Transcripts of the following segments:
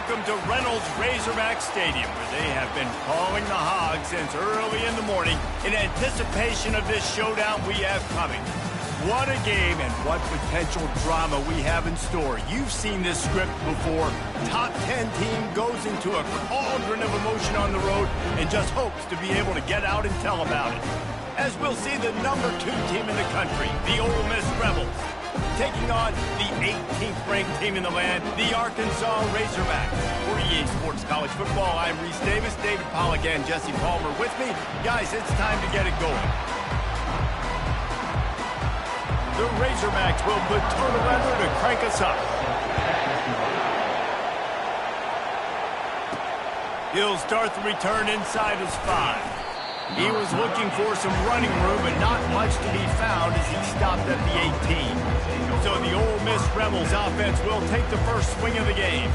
welcome to Reynolds Razorback Stadium, where they have been calling the Hogs since early in the morning in anticipation of this showdown we have coming. What a game and what potential drama we have in store. You've seen this script before. Top 10 team goes into a cauldron of emotion on the road and just hopes to be able to get out and tell about it. As we'll see the number 2 team in the country, the Ole Miss Rebels, taking on the 18th ranked team in the land, the Arkansas Razorbacks. For EA Sports College Football, I'm Reese Davis, David Pollack and Jesse Palmer with me. Guys, it's time to get it going. The Razorbacks will put total weather to crank us up. He'll start the return inside his 5. He was looking for some running room, but not much to be found as he stopped at the 18. So the Ole Miss Rebels offense will take the first swing of the game.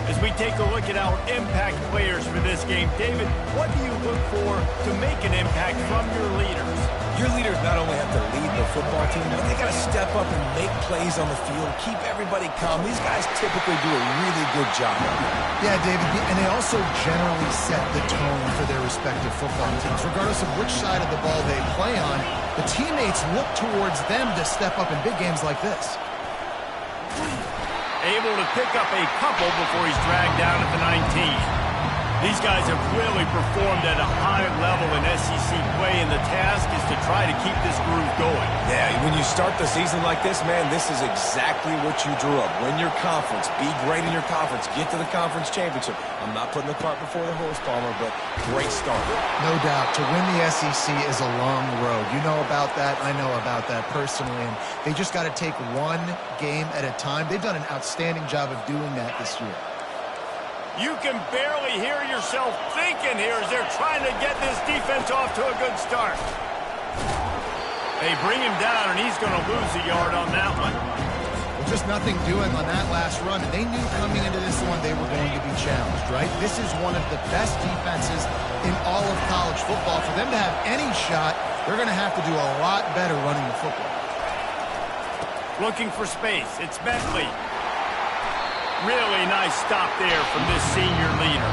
As we take a look at our impact players for this game, David, what do you look for to make an impact from your leaders? Your leaders not only have to lead the football team, but they got to step up and make plays on the field, keep everybody calm. These guys typically do a really good job. Yeah, David, and they also generally set the tone for their respective football teams. Regardless of which side of the ball they play on, the teammates look towards them to step up in big games like this. Able to pick up a couple before he's dragged down at the 19. These guys have really performed at a high level in SEC play, and the task is to try to keep this groove going. Yeah, when you start the season like this, man, this is exactly what you drew up. Win your conference, be great in your conference, get to the conference championship. I'm not putting the cart before the horse, Palmer, but great start. No doubt. To win the SEC is a long road. You know about that. I know about that personally, and they just got to take one game at a time. They've done an outstanding job of doing that this year. You can barely hear yourself thinking here as they're trying to get this defense off to a good start. They bring him down, and he's going to lose a yard on that one. Well, just nothing doing on that last run. And they knew coming into this one they were going to be challenged, right? This is one of the best defenses in all of college football. For them to have any shot, they're going to have to do a lot better running the football. Looking for space. It's Bentley. Really nice stop there from this senior leader.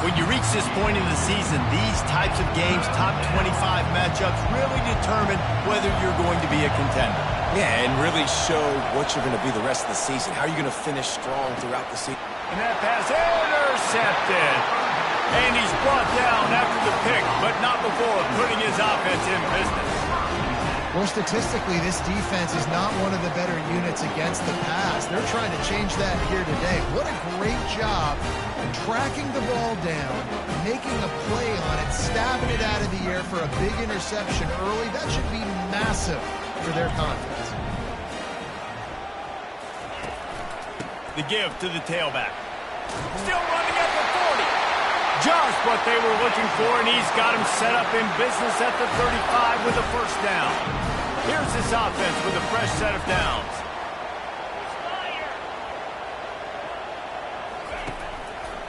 When you reach this point in the season, these types of games, top 25 matchups, really determine whether you're going to be a contender. Yeah, and really show what you're going to be the rest of the season. How are you going to finish strong throughout the season? And that pass intercepted. And he's brought down after the pick, but not before putting his offense in business. Well, statistically, this defense is not one of the better units against the pass. They're trying to change that here today. What a great job tracking the ball down, making a play on it, stabbing it out of the air for a big interception early. That should be massive for their confidence. The give to the tailback. Still running at the 40. Just what they were looking for, and he's got him set up in business at the 35 with a first down. Here's this offense with a fresh set of downs.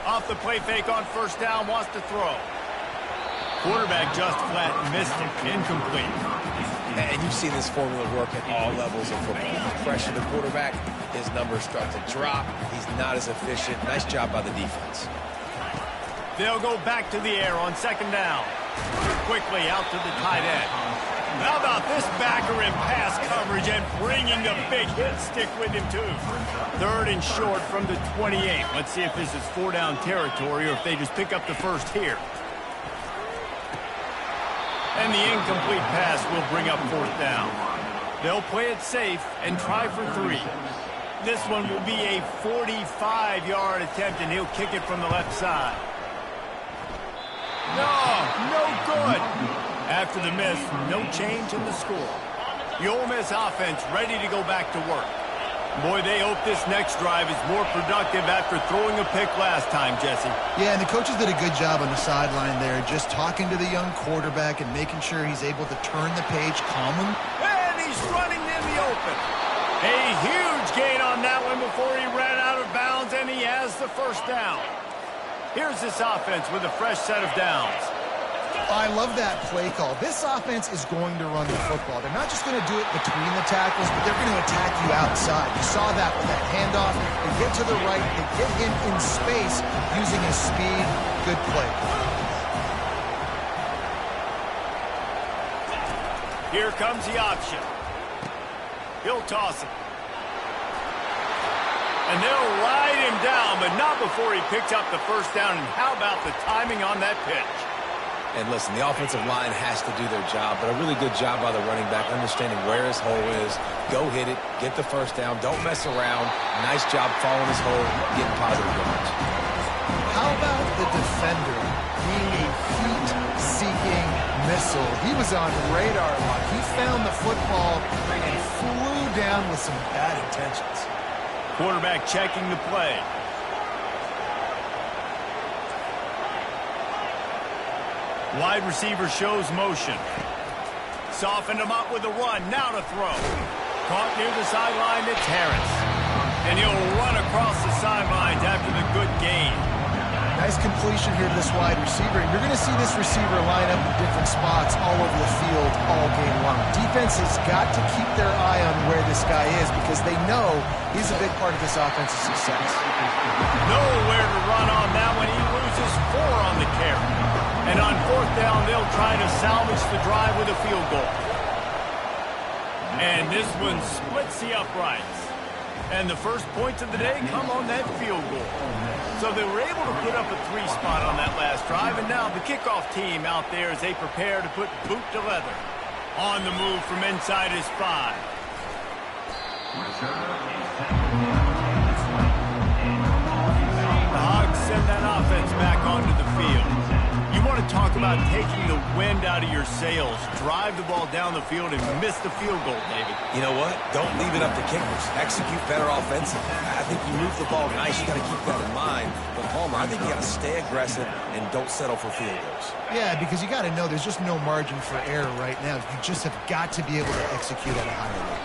Off the play fake on first down, wants to throw. Quarterback just flat missed it, incomplete. And you've seen this formula work at all levels of football. Pressure the quarterback, his numbers start to drop. He's not as efficient. Nice job by the defense. They'll go back to the air on second down. Quickly out to the tight end. How about this backer in pass coverage and bringing the big hit stick with him, too? Third and short from the 28. Let's see if this is 4-down territory or if they just pick up the first here. And the incomplete pass will bring up fourth down. They'll play it safe and try for 3. This one will be a 45-yard attempt, and he'll kick it from the left side. No good. After the miss, no change in the score. The Ole Miss offense ready to go back to work. Boy, they hope this next drive is more productive after throwing a pick last time, Jesse. Yeah, and the coaches did a good job on the sideline there, just talking to the young quarterback and making sure he's able to turn the page, calm him. And he's running in the open. A huge gain on that one before he ran out of bounds, and he has the first down. Here's this offense with a fresh set of downs. I love that play call. This offense is going to run the football. They're not just going to do it between the tackles, but they're going to attack you outside. You saw that with that handoff. They get to the right. They get him in space using his speed. Good play. Here comes the option. He'll toss it. And they'll ride him down, but not before he picks up the first down. And how about the timing on that pitch? And listen, the offensive line has to do their job, but a really good job by the running back, understanding where his hole is. Go hit it, get the first down, don't mess around. Nice job following his hole, getting positive yards. How about the defender being a heat-seeking missile? He was on radar lock. He found the football and flew down with some bad intentions. Quarterback checking the play. Wide receiver shows motion. Softened him up with a run. Now to throw. Caught near the sideline. It's Harris. And he'll run across the sidelines after the good gain. Nice completion here to this wide receiver. You're going to see this receiver line up in different spots all over the field all game long. Defense has got to keep their eye on where this guy is because they know he's a big part of this offense's success. Nowhere to run on that one. He loses 4 on the carry. And on 4th down, they'll try to salvage the drive with a field goal. And this one splits the uprights. And the first points of the day come on that field goal. So they were able to put up a 3 spot on that last drive, and now the kickoff team out there as they prepare to put boot to leather. On the move from inside his 5. The Hogs send that offense back onto the field. You want to talk about taking the wind out of your sails. Drive the ball down the field and miss the field goal, David. You know what? Don't leave it up to kickers. Execute better offensively. I think you move the ball nice. You got to keep that in mind. But, Palmer, I think you got to stay aggressive and don't settle for field goals. Yeah, because you got to know there's just no margin for error right now. You just have got to be able to execute at a higher level.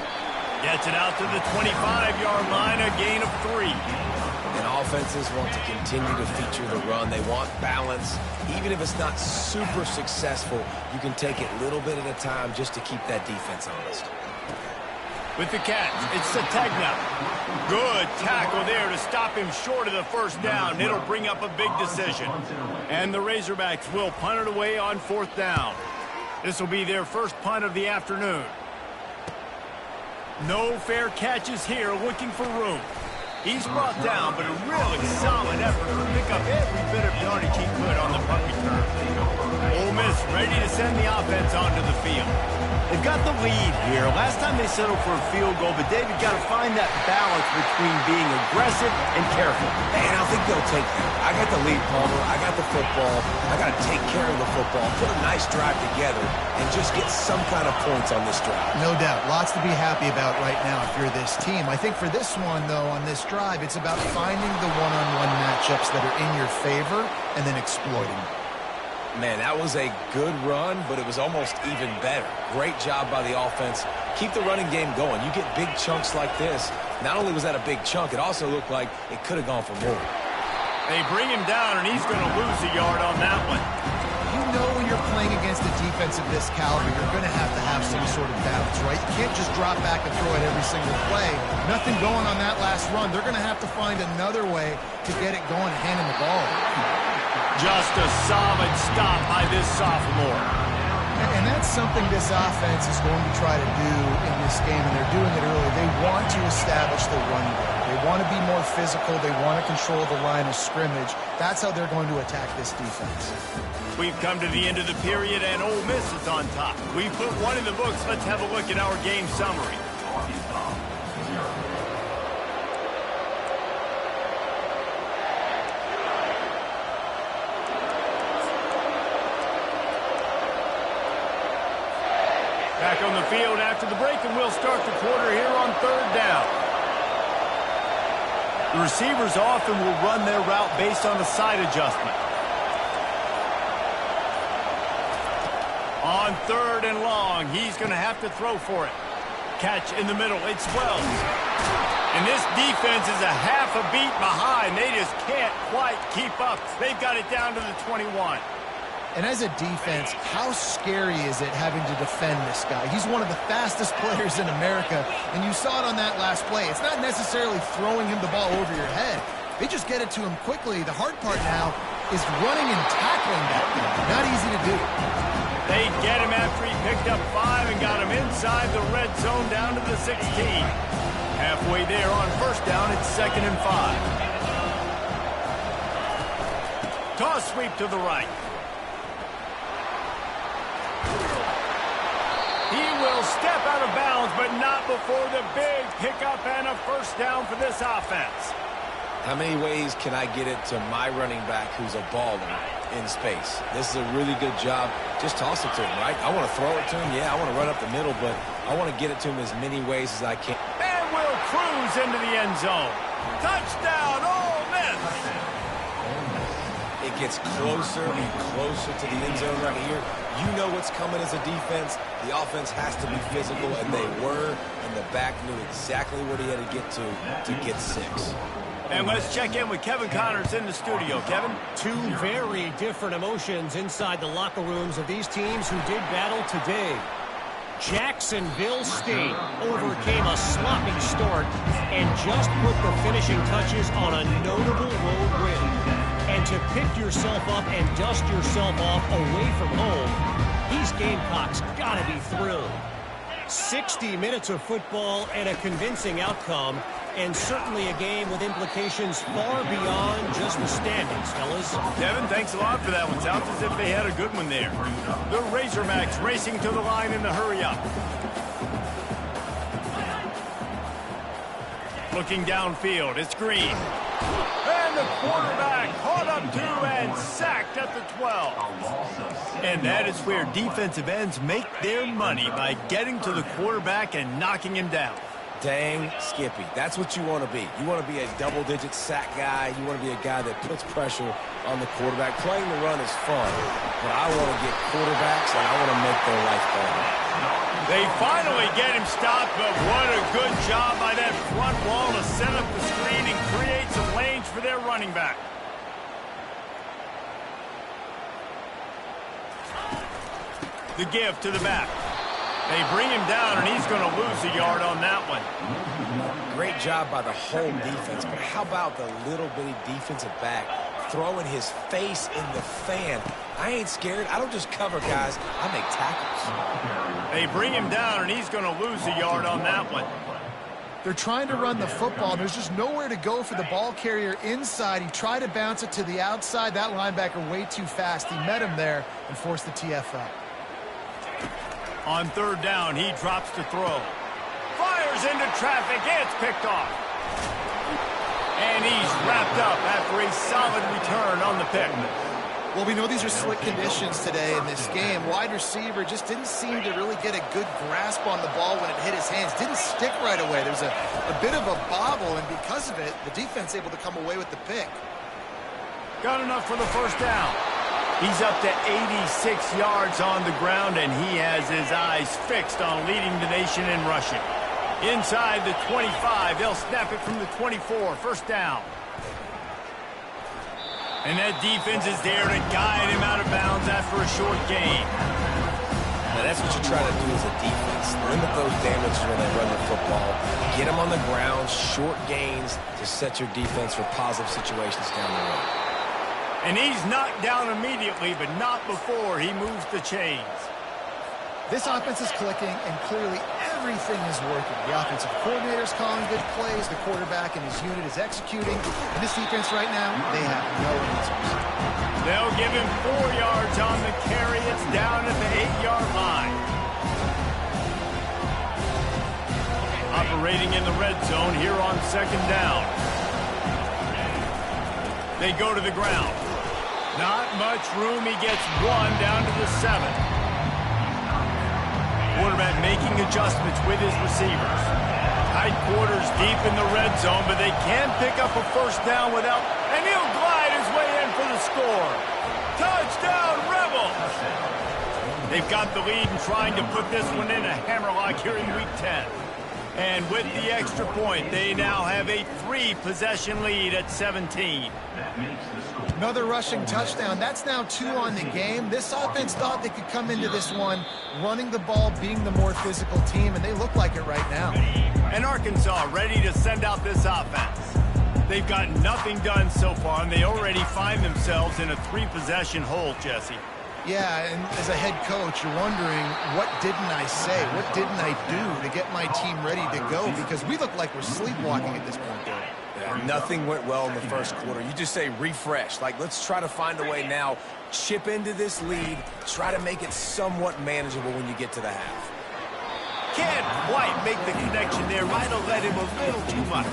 Gets it out to the 25-yard line, a gain of 3. And offenses want to continue to feature the run. They want balance. Even if it's not super successful, you can take it little bit at a time just to keep that defense honest. With the catch, it's Sategna. Good tackle there to stop him short of the first down. It'll bring up a big decision. And the Razorbacks will punt it away on 4th down. This will be their first punt of the afternoon. No fair catches here, looking for room. He's brought down, but a really solid effort to pick up every bit of yardage he could on the punt return. Ole Miss ready to send the offense onto the field. They've got the lead here. Last time they settled for a field goal, but David got to find that balance between being aggressive and careful. And I think they'll take that. I got the lead, Palmer. I got the football. I got to take care of the football, put a nice drive together, and just get some kind of points on this drive. No doubt. Lots to be happy about right now if you're this team. I think for this one, though, on this drive, it's about finding the one-on-one matchups that are in your favor and then exploiting them. Man, that was a good run, but it was almost even better. Great job by the offense. Keep the running game going. You get big chunks like this. Not only was that a big chunk, it also looked like it could have gone for more. They bring him down, and he's going to lose a yard on that one. You know when you're playing against a defense of this caliber, you're going to have some sort of balance, right? You can't just drop back and throw it every single play. Nothing going on that last run. They're going to have to find another way to get it going and hand him the ball. Just a solid stop by this sophomore. And that's something this offense is going to try to do in this game, and they're doing it early. They want to establish the run game. They want to be more physical. They want to control the line of scrimmage. That's how they're going to attack this defense. We've come to the end of the period, and Ole Miss is on top. We've put one in the books. Let's have a look at our game summary. Back on the field after the break, and we'll start the quarter here on 3rd down. The receivers often will run their route based on a side adjustment. On 3rd and long, he's going to have to throw for it. Catch in the middle, it's Wells. And this defense is a half a beat behind. They just can't quite keep up. They've got it down to the 21. And as a defense, how scary is it having to defend this guy? He's one of the fastest players in America, and you saw it on that last play. It's not necessarily throwing him the ball over your head. They just get it to him quickly. The hard part now is running and tackling that guy. Not easy to do. They get him after he picked up 5 and got him inside the red zone down to the 16. Halfway there on first down, it's 2nd and 5. Toss sweep to the right. He will step out of bounds, but not before the big pickup and a first down for this offense. How many ways can I get it to my running back who's a baller in space? This is a really good job. Just toss it to him, right? I want to throw it to him. Yeah, I want to run up the middle, but I want to get it to him as many ways as I can. And will cruise into the end zone. Touchdown, Ole Miss! It gets closer and closer to the end zone right here. You know what's coming as a defense. The offense has to be physical, and they were, and the back knew exactly what he had to get 6. And let's check in with Kevin Connors in the studio. Kevin? Two very different emotions inside the locker rooms of these teams who did battle today. Jacksonville State overcame a sloppy start and just put the finishing touches on a notable road win. And to pick yourself up and dust yourself off away from home, these Gamecocks gotta be thrilled. 60 minutes of football and a convincing outcome, and certainly a game with implications far beyond just the standings, fellas. Devin, thanks a lot for that one. Sounds as if they had a good one there. The Razorbacks racing to the line in the hurry-up. Looking downfield, it's Green. And the quarterback caught up to and sacked at the 12. And that is where defensive ends make their money, by getting to the quarterback and knocking him down. Dang, Skippy. That's what you want to be. You want to be a double-digit sack guy. You want to be a guy that puts pressure on the quarterback. Playing the run is fun, but I want to get quarterbacks, and I want to make their life better. They finally get him stopped, but what a good job by that front wall to set up the screen and create some lanes for their running back. The give to the back. They bring him down, and he's going to lose a yard on that one. Great job by the whole defense, but how about the little bitty defensive back throwing his face in the fan? I ain't scared. I don't just cover guys. I make tackles. They bring him down, and he's going to lose a yard on that one. They're trying to run the football. There's just nowhere to go for the ball carrier inside. He tried to bounce it to the outside. That linebacker way too fast. He met him there and forced the TFL. On third down, he drops to throw. Fires into traffic. It's picked off. And he's wrapped up after a solid return on the pick. Well, we know these are slick conditions today in this game. Wide receiver just didn't seem to really get a good grasp on the ball when it hit his hands. Didn't stick right away. There's a bit of a bobble, and because of it, the defense able to come away with the pick. Got enough for the first down. He's up to 86 yards on the ground, and he has his eyes fixed on leading the nation in rushing. Inside the 25, they'll snap it from the 24. First down. And that defense is there to guide him out of bounds after a short gain. Now that's what you try to do as a defense. Limit those damages when they run the football. Get them on the ground, short gains to set your defense for positive situations down the road. And he's knocked down immediately, but not before he moves the chains. This offense is clicking, and clearly everything is working. The offensive coordinator's calling good plays. The quarterback and his unit is executing. And this defense right now, they have no answers. They'll give him 4 yards on the carry. It's down at the 8-yard line. Operating in the red zone here on second down. They go to the ground. Not much room. He gets 1 down to the 7. Quarterback making adjustments with his receivers. Tight quarters deep in the red zone, but they can pick up a first down without, and he'll glide his way in for the score. Touchdown, Rebels! They've got the lead and trying to put this one in a hammerlock here in Week 10. And with the extra point, they now have a 3-possession lead at 17. Another rushing touchdown. That's now 2 on the game. This offense thought they could come into this one running the ball, being the more physical team, and they look like it right now. And Arkansas ready to send out this offense. They've gotten nothing done so far, and they already find themselves in a 3-possession hole, Jesse. Yeah, and as a head coach, you're wondering, what didn't I say? What didn't I do to get my team ready to go? Because we look like we're sleepwalking at this point, Dave. Yeah, nothing went well in the first quarter. You just say refresh. Like, let's try to find a way now, chip into this lead, try to make it somewhat manageable when you get to the half. Can't quite make the connection there. Might have let him a little too much.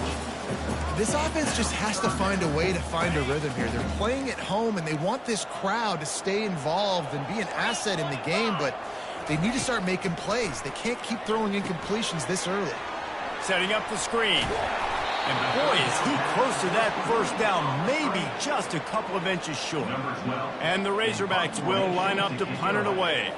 This offense just has to find a way to find a rhythm here. They're playing at home, and they want this crowd to stay involved and be an asset in the game, but they need to start making plays. They can't keep throwing incompletions this early. Setting up the screen. And boy, is he close to that first down, maybe just a couple of inches short. And the Razorbacks will line up to punt it away.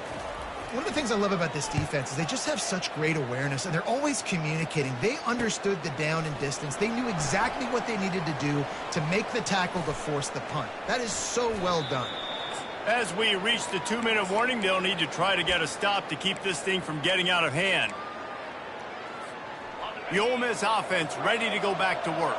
One of the things I love about this defense is they just have such great awareness, and they're always communicating. They understood the down and distance. They knew exactly what they needed to do to make the tackle to force the punt. That is so well done. As we reach the 2-minute warning, they'll need to try to get a stop to keep this thing from getting out of hand. The Ole Miss offense ready to go back to work.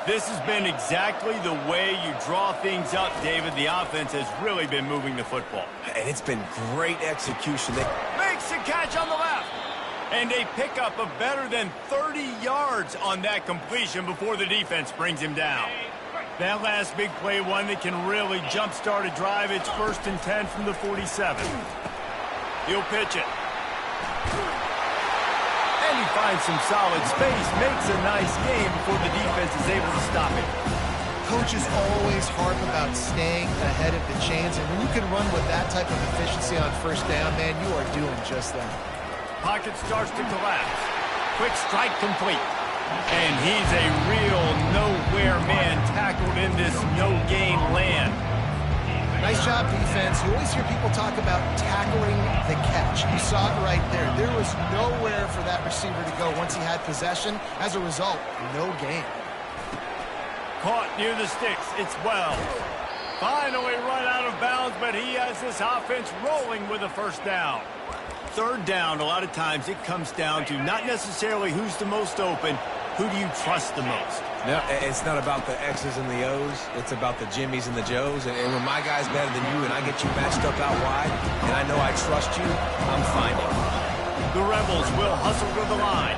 This has been exactly the way you draw things up, David. The offense has really been moving the football. And it's been great execution. Makes a catch on the left. And a pickup of better than 30 yards on that completion before the defense brings him down. That last big play, one that can really jumpstart a drive. It's 1st and 10 from the 47. He'll pitch it. And he finds some solid space, makes a nice game before the defense is able to stop it. Coaches always harp about staying ahead of the chains, and when you can run with that type of efficiency on first down, man, you are doing just that. Pocket starts to collapse. Quick strike complete. And he's a real nowhere man tackled in this no-gain land. Nice job, defense. You always hear people talk about tackling the catch. You saw it right there. There was nowhere for that receiver to go once he had possession. As a result, no gain. Caught near the sticks. It's Wells. Finally run out of bounds, but he has this offense rolling with a first down. 3rd down, a lot of times it comes down to not necessarily who's the most open, who do you trust the most? No, it's not about the X's and the O's. It's about the Jimmies and the Joes. And when my guy's better than you and I get you matched up out wide, and I know I trust you, I'm finding. The Rebels will hustle to the line.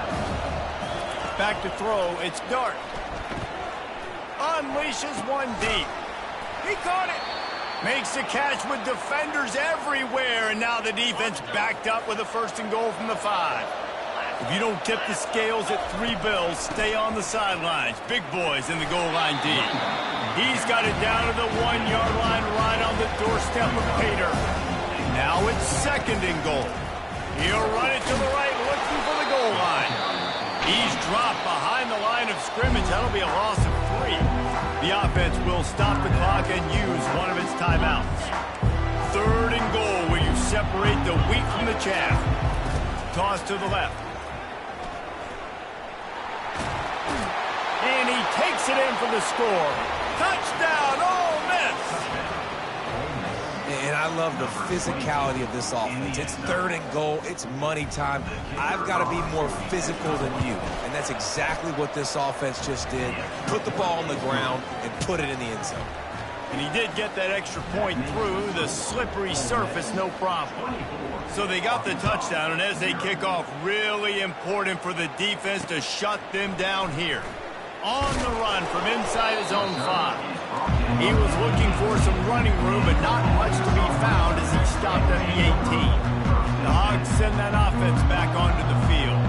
Back to throw, it's Dart. Unleashes one deep. He caught it. Makes the catch with defenders everywhere, and now the defense backed up with a 1st and goal from the 5. If you don't tip the scales at 3 bills, stay on the sidelines. Big boys in the goal line D. He's got it down to the 1-yard line right on the doorstep of Pater. Now it's 2nd and goal. He'll run it to the right, looking for the goal line. He's dropped behind the line of scrimmage. That'll be a loss of 3. The offense will stop the clock and use one of its timeouts. 3rd and goal, where you separate the wheat from the chaff. Toss to the left. And he takes it in for the score. Touchdown, Ole Miss! And I love the physicality of this offense. It's 3rd and goal. It's money time. I've got to be more physical than you. And that's exactly what this offense just did. Put the ball on the ground and put it in the end zone. And he did get that extra point through the slippery surface, no problem. So they got the touchdown, and as they kick off, really important for the defense to shut them down here. On the run from inside his own 5. He was looking for some running room, but not much to be found as he stopped at the 18. The Hogs send that offense back onto the field.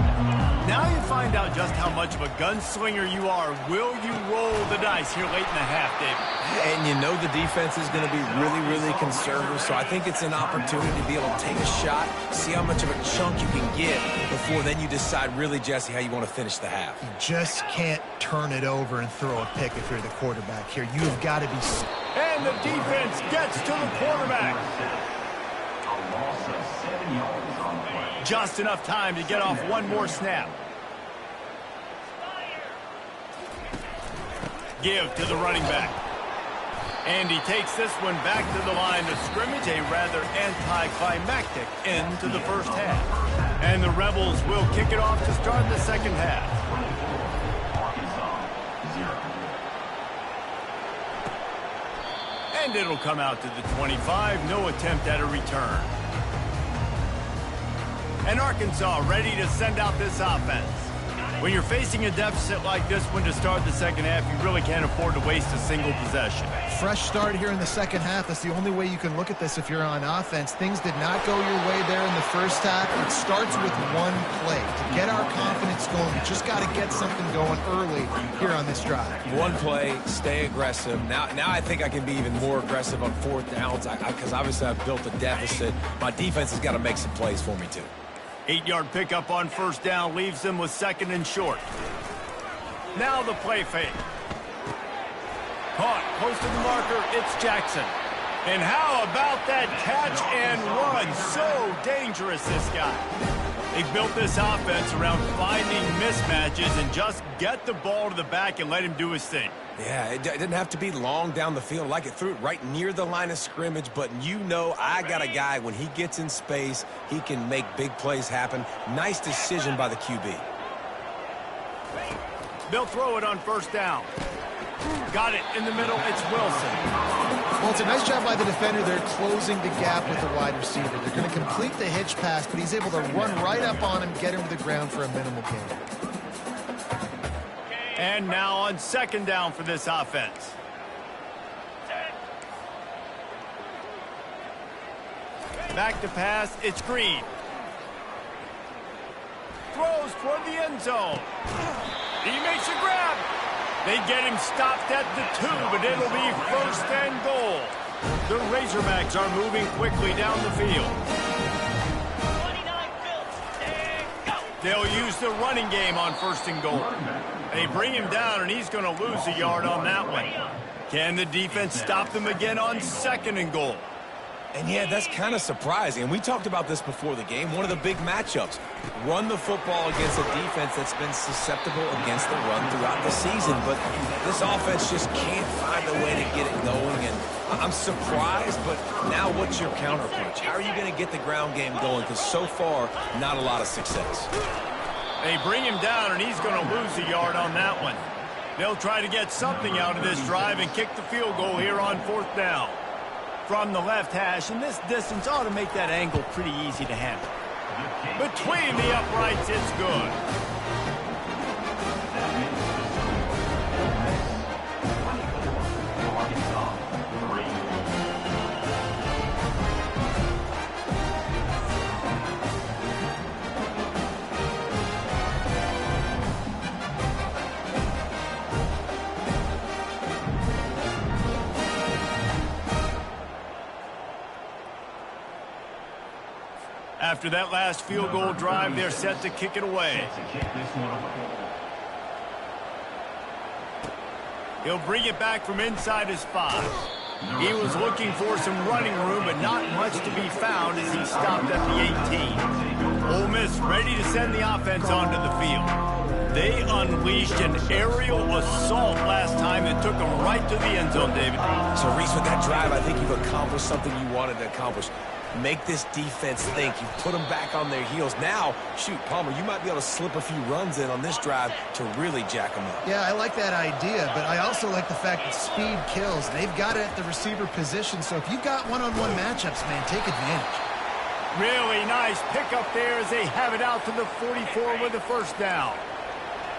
Now you find out just how much of a gunslinger you are. Will you roll the dice here late in the half, David? And you know the defense is going to be really, really conservative, so I think it's an opportunity to be able to take a shot, see how much of a chunk you can get before then you decide really, Jesse, how you want to finish the half. You just can't turn it over and throw a pick if you're the quarterback here. You've got to be... And the defense gets to the quarterback. Just enough time to get off one more snap. give to the running back. And he takes this one back to the line of scrimmage, a rather anticlimactic end to the first half. And the Rebels will kick it off to start the second half. And it'll come out to the 25, no attempt at a return. And Arkansas ready to send out this offense. When you're facing a deficit like this one to start the second half, you really can't afford to waste a single possession. Fresh start here in the second half. That's the only way you can look at this if you're on offense. Things did not go your way there in the first half. It starts with one play. To get our confidence going, we just got to get something going early here on this drive. One play, stay aggressive. Now I think I can be even more aggressive on fourth downs because obviously I've built a deficit. My defense has got to make some plays for me too. 8-yard pickup on first down leaves them with second and short. Now the play fake. Caught close to the marker, it's Jackson. And how about that catch and run? So dangerous, this guy. They built this offense around finding mismatches and just get the ball to the back and let him do his thing. Yeah, it didn't have to be long down the field. Like it threw it right near the line of scrimmage, but you know I got a guy, when he gets in space, he can make big plays happen. Nice decision by the QB. They'll throw it on first down. Got it in the middle, it's Wilson. Well, it's a nice job by the defender. They're closing the gap with the wide receiver. They're going to complete the hitch pass, but he's able to run right up on him, get him to the ground for a minimal gain. And now on second down for this offense. Back to pass, it's Green. Throws toward the end zone. He makes a grab. They get him stopped at the 2, but it'll be first and goal. The Razorbacks are moving quickly down the field. They'll use the running game on first and goal. They bring him down, and he's going to lose a yard on that one. Can the defense stop them again on second and goal? And yeah, that's kind of surprising. And we talked about this before the game. One of the big matchups. Run the football against a defense that's been susceptible against the run throughout the season. But this offense just can't find a way to get it going. And I'm surprised, but now what's your counterpunch? How are you going to get the ground game going? Because so far, not a lot of success. They bring him down, and he's going to lose a yard on that one. They'll try to get something out of this drive and kick the field goal here on fourth down. From the left hash, and this distance ought to make that angle pretty easy to handle. Between the uprights, it's good. After that last field goal drive, they're set to kick it away. He'll bring it back from inside his 5. He was looking for some running room, but not much to be found as he stopped at the 18. Ole Miss ready to send the offense onto the field. They unleashed an aerial assault last time that took them right to the end zone, David. So, Reese, with that drive, I think you've accomplished something you wanted to accomplish. Make this defense think. You put them back on their heels. Now, shoot, Palmer, you might be able to slip a few runs in on this drive to really jack them up. Yeah, I like that idea, but I also like the fact that speed kills. They've got it at the receiver position, so if you've got one-on-one matchups, man, take advantage. Really nice pickup there as they have it out to the 44 with the first down.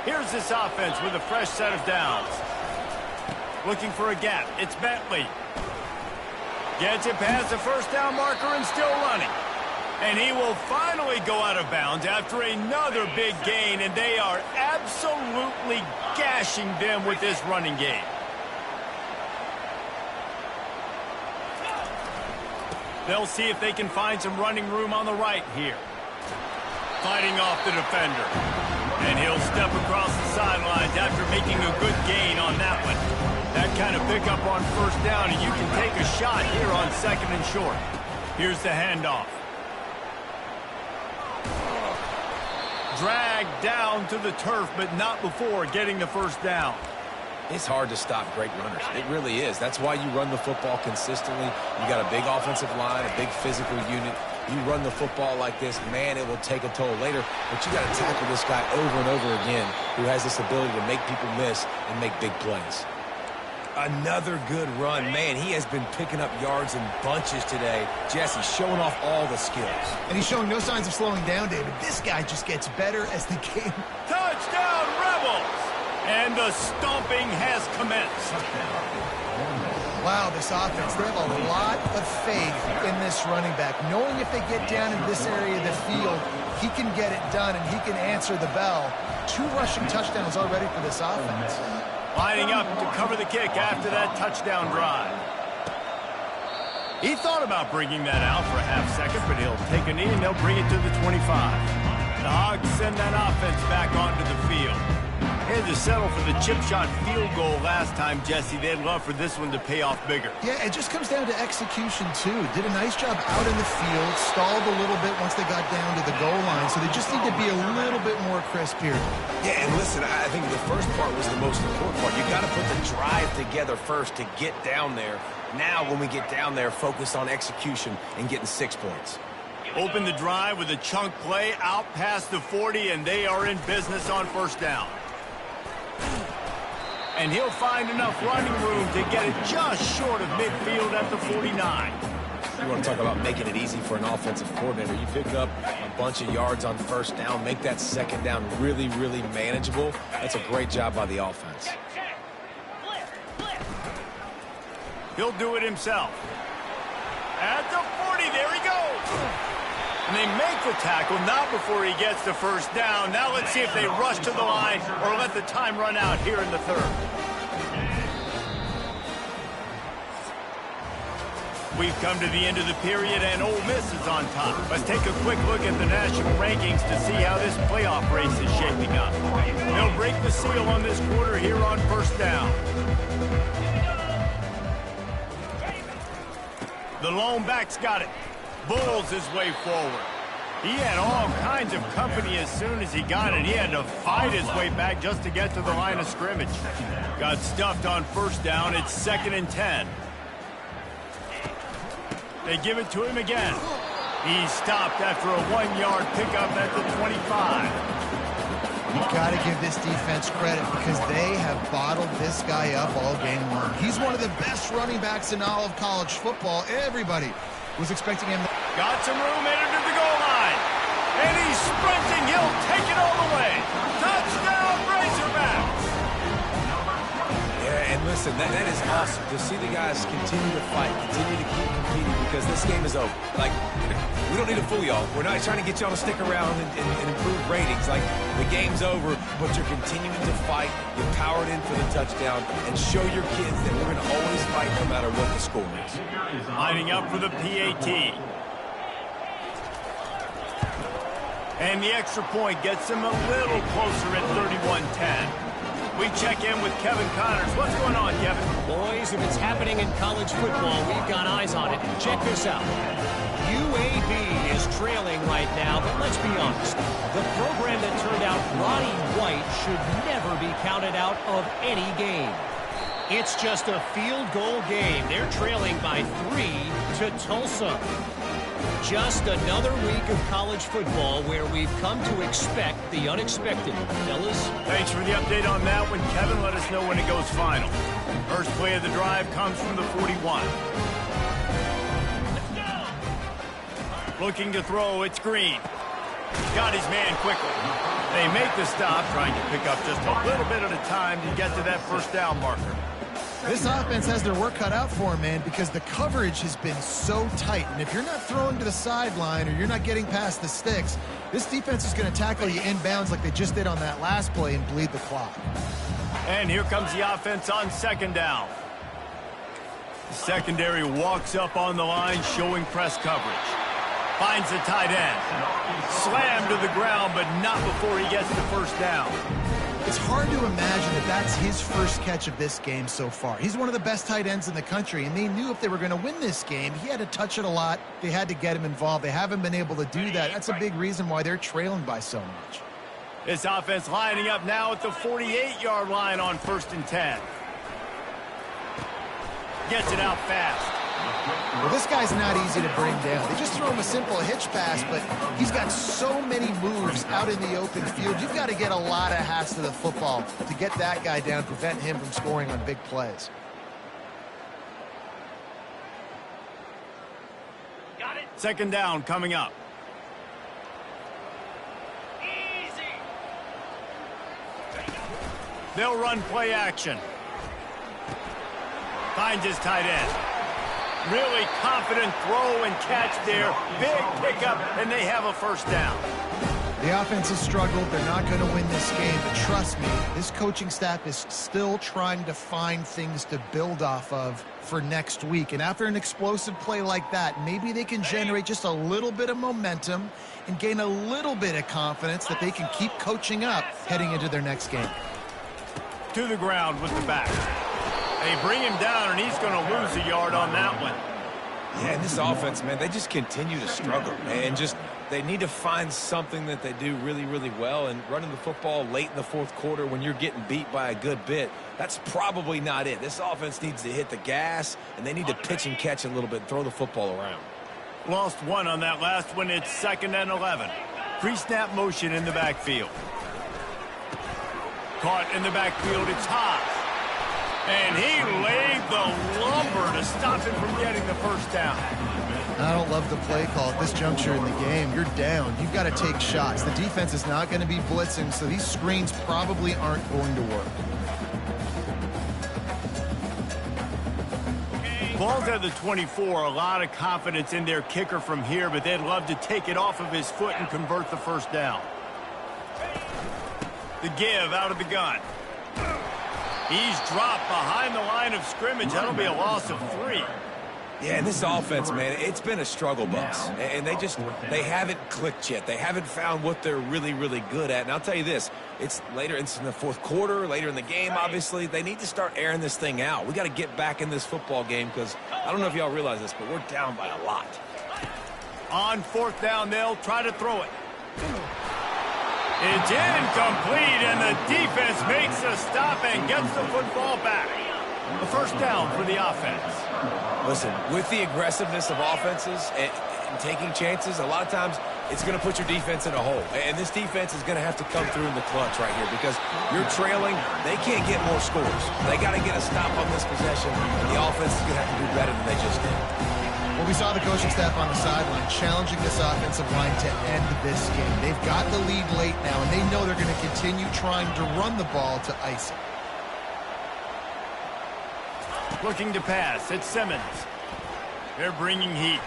Here's this offense with a fresh set of downs. Looking for a gap. It's Bentley. Gets it past the first down marker and still running. And he will finally go out of bounds after another big gain, and they are absolutely gashing them with this running game. They'll see if they can find some running room on the right here. Fighting off the defender. And he'll step across the sidelines after making a good gain on that one. That kind of pickup on first down, and you can take a shot here on second and short. Here's the handoff. Dragged down to the turf, but not before getting the first down. It's hard to stop great runners. It really is. That's why you run the football consistently. You got a big offensive line, a big physical unit. You run the football like this, man, it will take a toll later. But you got to tackle this guy over and over again who has this ability to make people miss and make big plays. Another good run. Man, he has been picking up yards in bunches today. Jesse showing off all the skills. And he's showing no signs of slowing down, David. This guy just gets better as the game. Touchdown, Rebels! And the stomping has commenced. Wow, this offense, they have a lot of faith in this running back. Knowing if they get down in this area of the field, he can get it done and he can answer the bell. 2 rushing touchdowns already for this offense. Lining up to cover the kick after that touchdown drive. He thought about bringing that out for a half second, but he'll take a knee and they'll bring it to the 25. The Hogs send that offense back onto the field. They had to settle for the chip shot field goal last time, Jesse. They'd love for this one to pay off bigger. Yeah, it just comes down to execution, too. Did a nice job out in the field, stalled a little bit once they got down to the goal line, so they just need to be a little bit more crisp here. Yeah, and listen, I think the first part was the most important part. You got to put the drive together first to get down there. Now, when we get down there, focus on execution and getting 6 points. Open the drive with a chunk play out past the 40, and they are in business on first down. And he'll find enough running room to get it just short of midfield at the 49. You want to talk about making it easy for an offensive coordinator. You pick up a bunch of yards on first down, make that second down really, really manageable. That's a great job by the offense. He'll do it himself. At the 40, there he goes. And they make the tackle, not before he gets the first down. Now let's see if they rush to the line or let the time run out here in the third. We've come to the end of the period, and Ole Miss is on top. Let's take a quick look at the national rankings to see how this playoff race is shaping up. They'll break the seal on this quarter here on first down. The lone back's got it. Bulls his way forward. He had all kinds of company as soon as he got it. He had to fight his way back just to get to the line of scrimmage. Got stuffed on first down. It's 2nd and 10. They give it to him again. He's stopped after a 1-yard pickup at the 25. You've got to give this defense credit because they have bottled this guy up all game long. He's one of the best running backs in all of college football. Everybody was expecting him. Got some room, headed to the goal line. And he's sprinting. He'll take it all the way. Touchdown, Razorbacks. Yeah, and listen, that is awesome to see the guys continue to fight, continue to keep competing because this game is over. Like, we don't need to fool y'all. We're not trying to get y'all to stick around and improve ratings. Like, the game's over, but you're continuing to fight. You powered in for the touchdown and show your kids that we're going to always fight no matter what the score is. Lining up for the PAT. And the extra point gets him a little closer at 31-10. We check in with Kevin Connors. What's going on, Kevin? Boys, if it's happening in college football, we've got eyes on it. Check this out. UAB is trailing right now, but let's be honest. The program that turned out Roddy White should never be counted out of any game. It's just a field goal game. They're trailing by 3 to Tulsa. Just another week of college football where we've come to expect the unexpected. Fellas? Thanks for the update on that one, Kevin. Let us know when it goes final. First play of the drive comes from the 41. Looking to throw, it's Green. Got his man quickly. They make the stop, trying to pick up just a little bit at a time to get to that first down marker. This offense has their work cut out for them, man, because the coverage has been so tight. And if you're not throwing to the sideline or you're not getting past the sticks, this defense is going to tackle you inbounds like they just did on that last play and bleed the clock. And here comes the offense on second down. The secondary walks up on the line, showing press coverage. Finds the tight end. Slammed to the ground, but not before he gets the first down. It's hard to imagine that that's his first catch of this game so far. He's one of the best tight ends in the country, and they knew if they were going to win this game, he had to touch it a lot. They had to get him involved. They haven't been able to do that. That's a big reason why they're trailing by so much. This offense lining up now at the 48-yard line on 1st and 10. gets it out fast. Well, this guy's not easy to bring down. They just throw him a simple hitch pass, but he's got so many moves out in the open field. You've got to get a lot of hats to the football to get that guy down, prevent him from scoring on big plays. Second down coming up. They'll run play action. Finds his tight end. Really confident throw and catch there. Big pickup, and they have a first down. The offense has struggled. They're not going to win this game, but trust me, this coaching staff is still trying to find things to build off of for next week. And after an explosive play like that, maybe they can generate just a little bit of momentum and gain a little bit of confidence that they can keep coaching up heading into their next game. To the ground with the back. They bring him down, and he's going to lose a yard on that one. Yeah, and this offense, man, they just continue to struggle. And just they need to find something that they do really, really well. And running the football late in the fourth quarter when you're getting beat by a good bit, that's probably not it. This offense needs to hit the gas, and they need to pitch and catch a little bit and throw the football around. Lost one on that last one. It's 2nd and 11. Pre-snap motion in the backfield. Caught in the backfield. It's Haas. And he laid the lumber to stop him from getting the first down. I don't love the play call at this juncture in the game. You're down. You've got to take shots. The defense is not going to be blitzing, so these screens probably aren't going to work. Ball's at the 24. A lot of confidence in their kicker from here, but they'd love to take it off of his foot and convert the first down. The give out of the gun. He's dropped behind the line of scrimmage. That'll be a loss of 3. Yeah, and this offense, man, it's been a struggle bus. And they haven't clicked yet. They haven't found what they're really, really good at. And I'll tell you this, it's in the fourth quarter, later in the game, obviously. They need to start airing this thing out. We got to get back in this football game because I don't know if y'all realize this, but we're down by a lot. On 4th down, they'll try to throw it. It's incomplete, and the defense makes a stop and gets the football back. The first down for the offense. Listen, with the aggressiveness of offenses and taking chances, a lot of times it's going to put your defense in a hole. And this defense is going to have to come through in the clutch right here because you're trailing. They can't get more scores. They got to get a stop on this possession, and the offense is going to have to do better than they just did. Well, we saw the coaching staff on the sideline challenging this offensive line to end this game. They've got the lead late now, and they know they're going to continue trying to run the ball to ice it. Looking to pass. It's Simmons. They're bringing heat.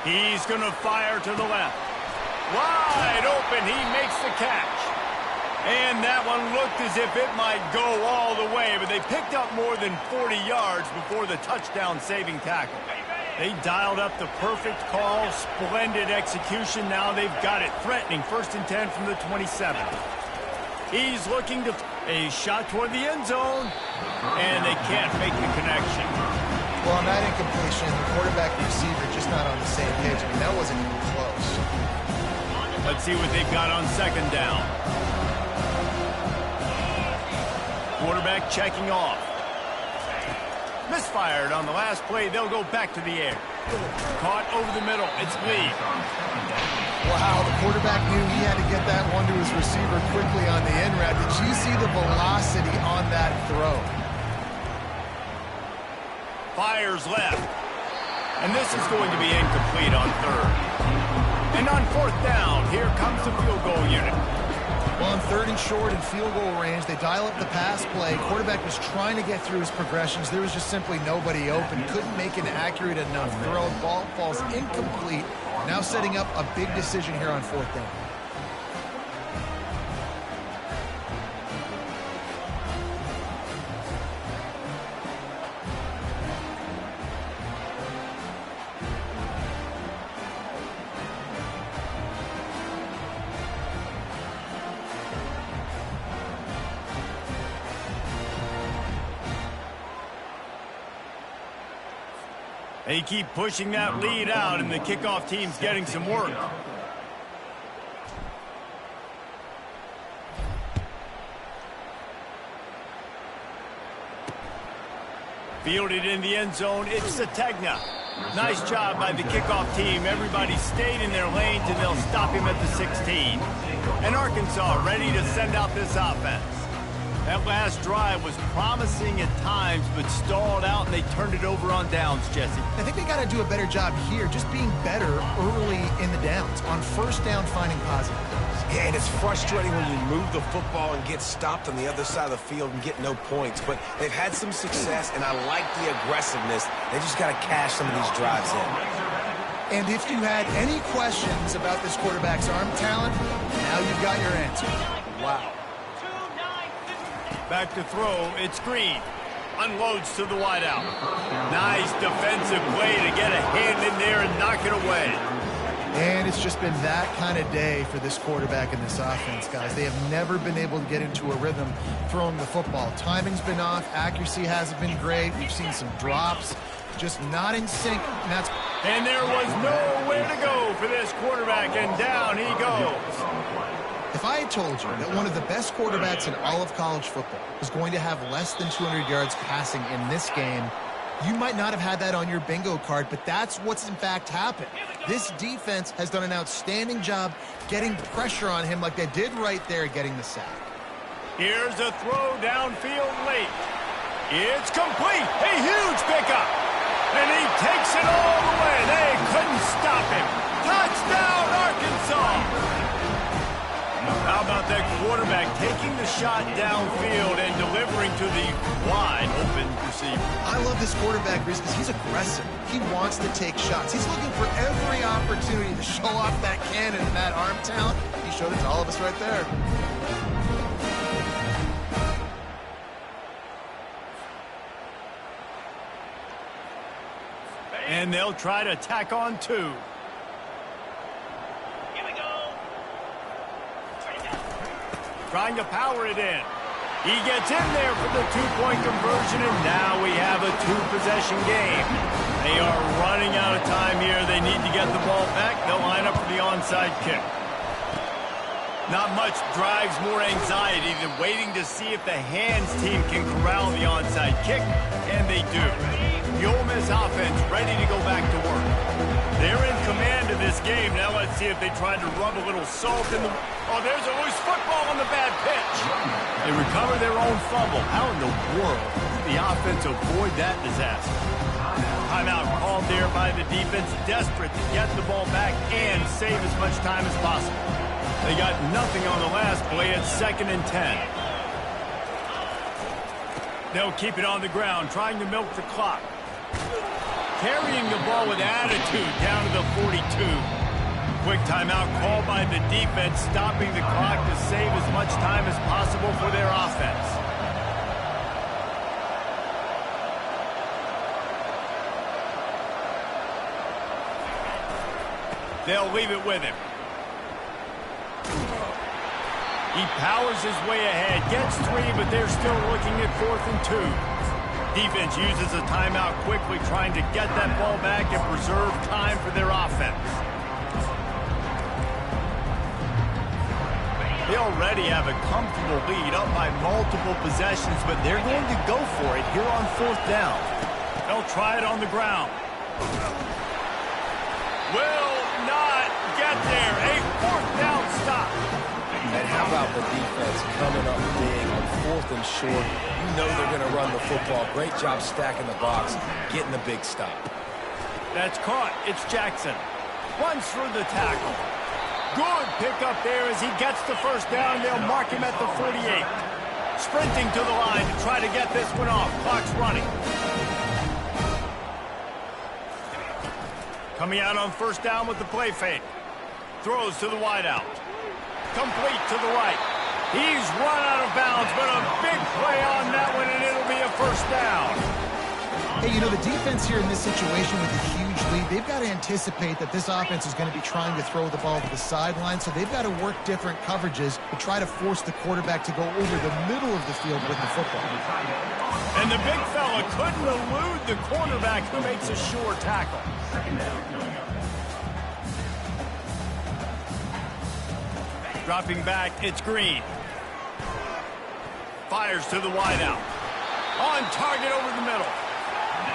He's going to fire to the left. Wide open. He makes the catch. And that one looked as if it might go all the way, but they picked up more than 40 yards before the touchdown-saving tackle. They dialed up the perfect call, splendid execution. Now they've got it threatening 1st and 10 from the 27. He's looking to a shot toward the end zone, and they can't make the connection. Well, on that incompletion, the quarterback and receiver just not on the same page. I mean, that wasn't even close. Let's see what they've got on 2nd down. Quarterback checking off. Misfired on the last play. They'll go back to the air. Caught over the middle. It's Lee. Wow, the quarterback knew he had to get that one to his receiver quickly on the end route. Did you see the velocity on that throw? Fires left. And this is going to be incomplete on 3rd. And on 4th down, here comes the field goal unit. Well, on 3rd and short and field goal range, they dial up the pass play. Quarterback was trying to get through his progressions. There was just simply nobody open. Couldn't make an accurate enough throw. Ball falls incomplete. Now setting up a big decision here on 4th down. They keep pushing that lead out, and the kickoff team's getting some work. Fielded in the end zone, it's Sategna. Nice job by the kickoff team. Everybody stayed in their lanes, and they'll stop him at the 16. And Arkansas ready to send out this offense. That last drive was promising at times, but stalled out, and they turned it over on downs, Jesse. I think they got to do a better job here, just being better early in the downs. On first down, finding positive. Yeah, and it's frustrating when you move the football and get stopped on the other side of the field and get no points. But they've had some success, and I like the aggressiveness. They just got to cash some of these drives in. And if you had any questions about this quarterback's arm talent, now you've got your answer. Wow. Back to throw, it's Green. Unloads to the wideout. Nice defensive play to get a hand in there and knock it away. And it's just been that kind of day for this quarterback and this offense, guys. They have never been able to get into a rhythm throwing the football. Timing's been off. Accuracy hasn't been great. We've seen some drops. Just not in sync. And there was nowhere to go for this quarterback, and down he goes. If I had told you that one of the best quarterbacks in all of college football was going to have less than 200 yards passing in this game, you might not have had that on your bingo card, but that's what's in fact happened. This defense has done an outstanding job getting pressure on him like they did right there getting the sack. Here's a throw downfield late. It's complete. A huge pickup. And he takes it all the way. They couldn't stop him. Touchdown, Arkansas! How about that quarterback taking the shot downfield and delivering to the wide open receiver? I love this quarterback, Reese, because he's aggressive. He wants to take shots. He's looking for every opportunity to show off that cannon and that arm talent. He showed it to all of us right there. And they'll try to tack on two. Trying to power it in. He gets in there for the two-point conversion, and now we have a two-possession game. They are running out of time here. They need to get the ball back. They'll line up for the onside kick. Not much drives more anxiety than waiting to see if the hands team can corral the onside kick, and they do. The Ole Miss offense ready to go back to work. They're in command of this game. Now let's see if they try to rub a little salt in the... Oh, there's a loose football on the bad pitch. They recover their own fumble. How in the world did the offense avoid that disaster? Timeout called there by the defense, desperate to get the ball back and save as much time as possible. They got nothing on the last play at 2nd and 10. They'll keep it on the ground, trying to milk the clock. Carrying the ball with attitude down to the 42. Quick timeout called by the defense, stopping the clock to save as much time as possible for their offense. They'll leave it with him. He powers his way ahead, gets 3, but they're still looking at 4th and 2. Defense uses a timeout quickly, trying to get that ball back and preserve time for their offense. They already have a comfortable lead, up by multiple possessions, but they're going to go for it here on 4th down. They'll try it on the ground. Will not get there. A 4th down stop. And how about the defense coming up big on 4th and short? You know they're going to run the football. Great job stacking the box, getting the big stop. That's caught. It's Jackson. Runs through the tackle. Good pickup there as he gets the first down. They'll mark him at the 48. Sprinting to the line to try to get this one off. Clock's running. Coming out on 1st down with the play fake. Throws to the wideout. Complete to the right. He's run out of bounds, but a big play on that one, and it'll be a 1st down. Hey, you know, the defense here in this situation with a huge lead, they've got to anticipate that this offense is going to be trying to throw the ball to the sideline, so they've got to work different coverages to try to force the quarterback to go over the middle of the field with the football. And the big fella couldn't elude the cornerback who makes a sure tackle. Dropping back, it's Green. Fires to the wideout. On target over the middle.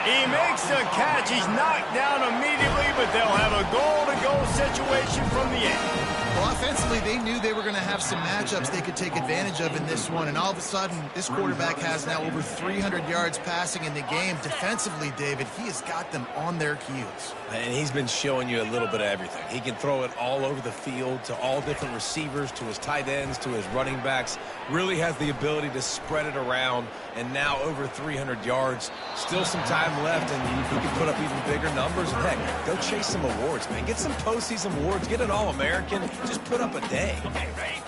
He makes the catch. He's knocked down immediately, but they'll have a goal-to-goal situation from the end. Well, offensively, they knew they were going to have some matchups they could take advantage of in this one, and all of a sudden, this quarterback has now over 300 yards passing in the game. Defensively, David, he has got them on their heels. And he's been showing you a little bit of everything. He can throw it all over the field to all different receivers, to his tight ends, to his running backs. Really has the ability to spread it around, and now over 300 yards. Still some time left, and he can put up even bigger numbers. And heck, go chase some awards, man. Get some postseason awards. Get an All-American. Just put up a day.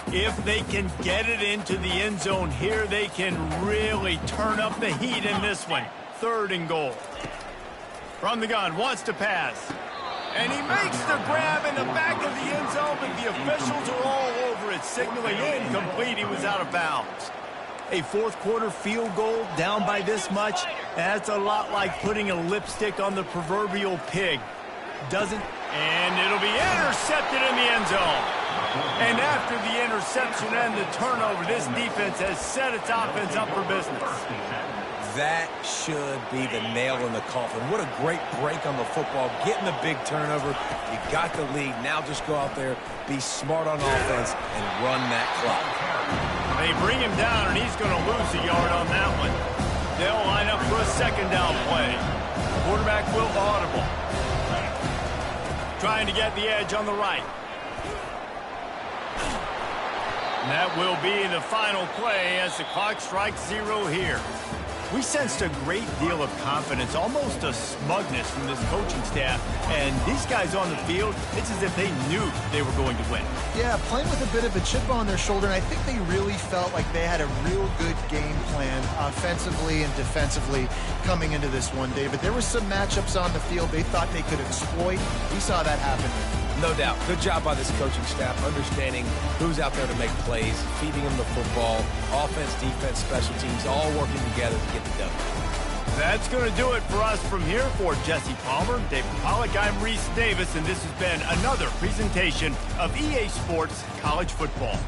If they can get it into the end zone here, they can really turn up the heat in this one. 3rd and goal. From the gun, wants to pass. And he makes the grab in the back of the end zone, but the officials are all over it, signaling incomplete. He was out of bounds. A 4th quarter field goal down by this much, that's a lot like putting a lipstick on the proverbial pig. And it'll be intercepted in the end zone. And after the interception and the turnover, this defense has set its offense up for business. That should be the nail in the coffin. What a great break on the football. Getting the big turnover. You got the lead. Now just go out there, be smart on offense, and run that clock. They bring him down, and he's going to lose a yard on that one. They'll line up for a 2nd down play. Quarterback will audible. Trying to get the edge on the right. And that will be the final play as the clock strikes 0 here. We sensed a great deal of confidence, almost a smugness from this coaching staff. And these guys on the field, it's as if they knew they were going to win. Yeah, playing with a bit of a chip on their shoulder, and I think they really felt like they had a real good game plan offensively and defensively coming into this one, David. There were some matchups on the field they thought they could exploit. We saw that happen. No doubt. Good job by this coaching staff, understanding who's out there to make plays, feeding them the football, offense, defense, special teams, all working together to get the W. That's going to do it for us from here. For Jesse Palmer, David Pollack, I'm Reese Davis, and this has been another presentation of EA Sports College Football.